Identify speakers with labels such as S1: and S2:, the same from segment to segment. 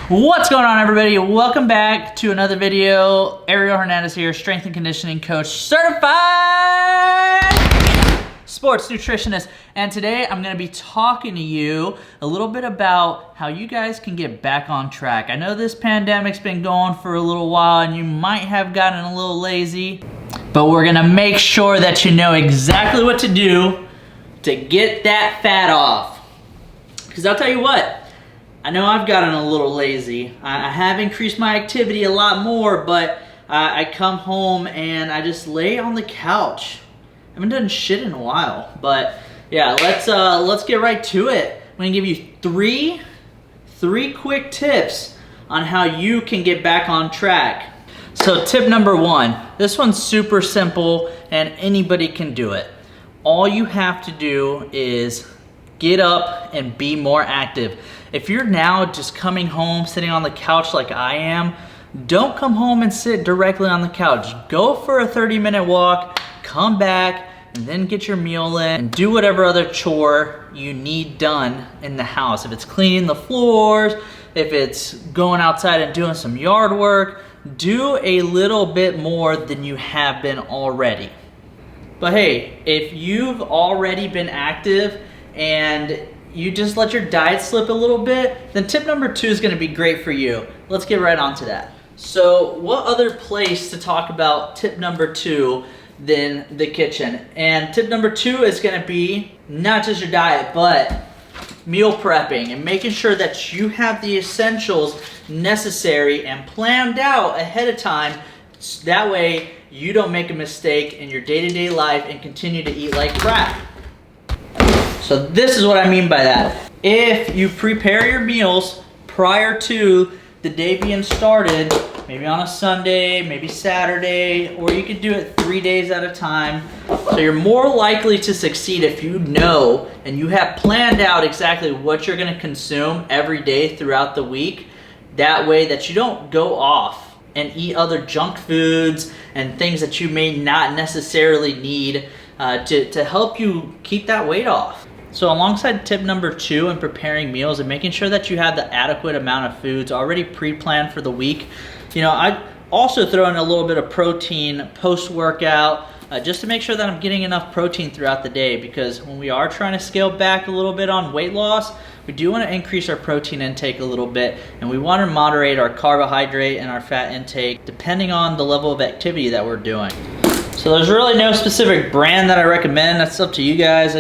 S1: What's going on, everybody? Welcome back to another video. Ariel Hernandez here, strength and conditioning coach, certified sports nutritionist. And today I'm going to be talking to you a little bit about how you guys can get back on track. I know this pandemic's been going for a little while and you might have gotten a little lazy, but we're going to make sure that you know exactly what to do to get that fat off. Because I'll tell you what, I know I've gotten a little lazy. I have increased my activity a lot more, but I come home and I just lay on the couch. I haven't done shit in a while, but yeah, let's get right to it. I'm gonna give you three quick tips on how you can get back on track. So tip number one, this one's super simple and anybody can do it. All you have to do is get up and be more active. If you're now just coming home, sitting on the couch like I am, don't come home and sit directly on the couch. Go for a 30-minute walk, come back, and then get your meal in and do whatever other chore you need done in the house. If it's cleaning the floors, if it's going outside and doing some yard work, do a little bit more than you have been already. But hey, if you've already been active and you just let your diet slip a little bit, then tip number two is gonna be great for you. Let's get right on to that. So what other place to talk about tip number two than the kitchen? And tip number two is gonna be not just your diet, but meal prepping and making sure that you have the essentials necessary and planned out ahead of time. That way you don't make a mistake in your day-to-day life and continue to eat like crap. So this is what I mean by that. If you prepare your meals prior to the day being started, maybe on a Sunday, maybe Saturday, or you could do it 3 days at a time. So you're more likely to succeed if you know and you have planned out exactly what you're gonna consume every day throughout the week. That way that you don't go off and eat other junk foods and things that you may not necessarily need to help you keep that weight off. So alongside tip number two in preparing meals and making sure that you have the adequate amount of foods already pre-planned for the week, I also throw in a little bit of protein post-workout just to make sure that I'm getting enough protein throughout the day, because when we are trying to scale back a little bit on weight loss, we do want to increase our protein intake a little bit, and we want to moderate our carbohydrate and our fat intake depending on the level of activity that we're doing. So there's really no specific brand that I recommend. That's up to you guys.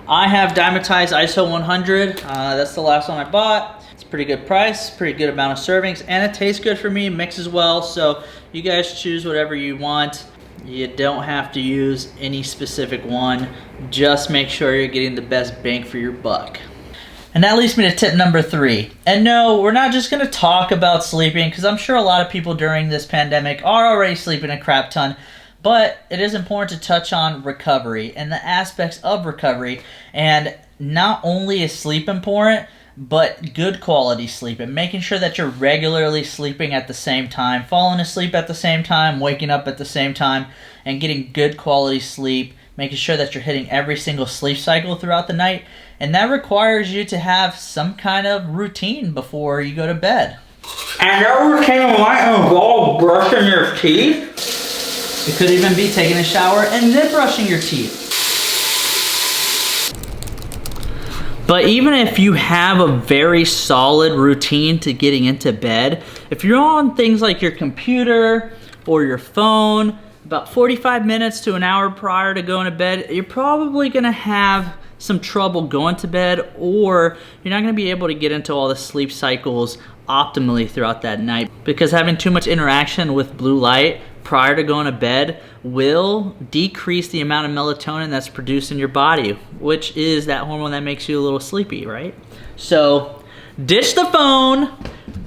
S1: I have Dimetized ISO 100. That's the last one I bought. It's a pretty good price, pretty good amount of servings, and it tastes good for me, mixes well. So you guys choose whatever you want. You don't have to use any specific one. Just make sure you're getting the best bang for your buck. And that leads me to tip number three. And no, we're not just gonna talk about sleeping, because I'm sure a lot of people during this pandemic are already sleeping a crap ton. But it is important to touch on recovery and the aspects of recovery. And not only is sleep important, but good quality sleep and making sure that you're regularly sleeping at the same time, falling asleep at the same time, waking up at the same time, and getting good quality sleep, making sure that you're hitting every single sleep cycle throughout the night. And that requires you to have some kind of routine before you go to bed. And that routine might involve brushing your teeth. It could even be taking a shower and then brushing your teeth. But even if you have a very solid routine to getting into bed, if you're on things like your computer or your phone about 45 minutes to an hour prior to going to bed, you're probably gonna have some trouble going to bed, or you're not gonna be able to get into all the sleep cycles optimally throughout that night, because having too much interaction with blue light prior to going to bed will decrease the amount of melatonin that's produced in your body, which is that hormone that makes you a little sleepy, right? So ditch the phone,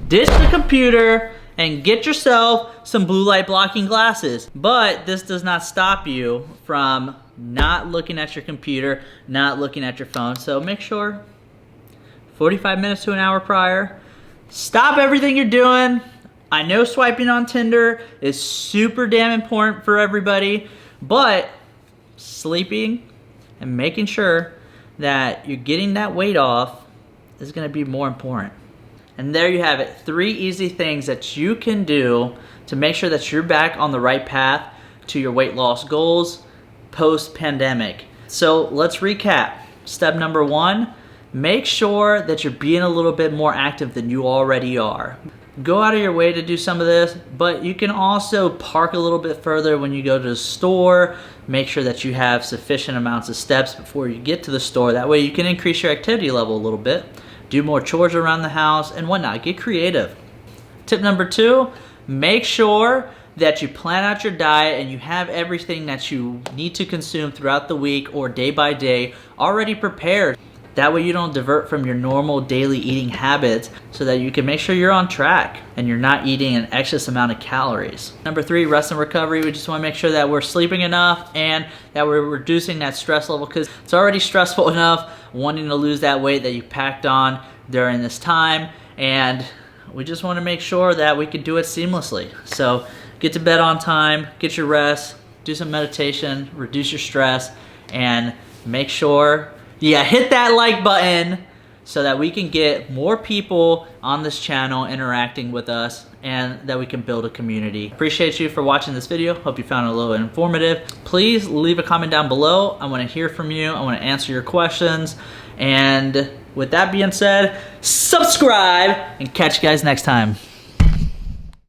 S1: ditch the computer, and get yourself some blue light blocking glasses. But this does not stop you from not looking at your computer, not looking at your phone. So make sure 45 minutes to an hour prior, stop everything you're doing. I know swiping on Tinder is super damn important for everybody, but sleeping and making sure that you're getting that weight off is gonna be more important. And there you have it, 3 easy things that you can do to make sure that you're back on the right path to your weight loss goals post-pandemic. So let's recap. Step number 1, make sure that you're being a little bit more active than you already are. Go out of your way to do some of this, but you can also park a little bit further when you go to the store. Make sure that you have sufficient amounts of steps before you get to the store. That way you can increase your activity level a little bit. Do more chores around the house and whatnot. Get creative. Tip number 2, make sure that you plan out your diet and you have everything that you need to consume throughout the week or day by day already prepared. That way you don't divert from your normal daily eating habits, so that you can make sure you're on track and you're not eating an excess amount of calories. Number 3, rest and recovery. We just want to make sure that we're sleeping enough and that we're reducing that stress level, because it's already stressful enough wanting to lose that weight that you packed on during this time, and we just want to make sure that we can do it seamlessly. So get to bed on time, get your rest, do some meditation, reduce your stress, and make sure hit that like button so that we can get more people on this channel interacting with us and that we can build a community. Appreciate you for watching this video. Hope you found it a little informative. Please leave a comment down below. I want to hear from you. I want to answer your questions. And with that being said, subscribe and catch you guys next time.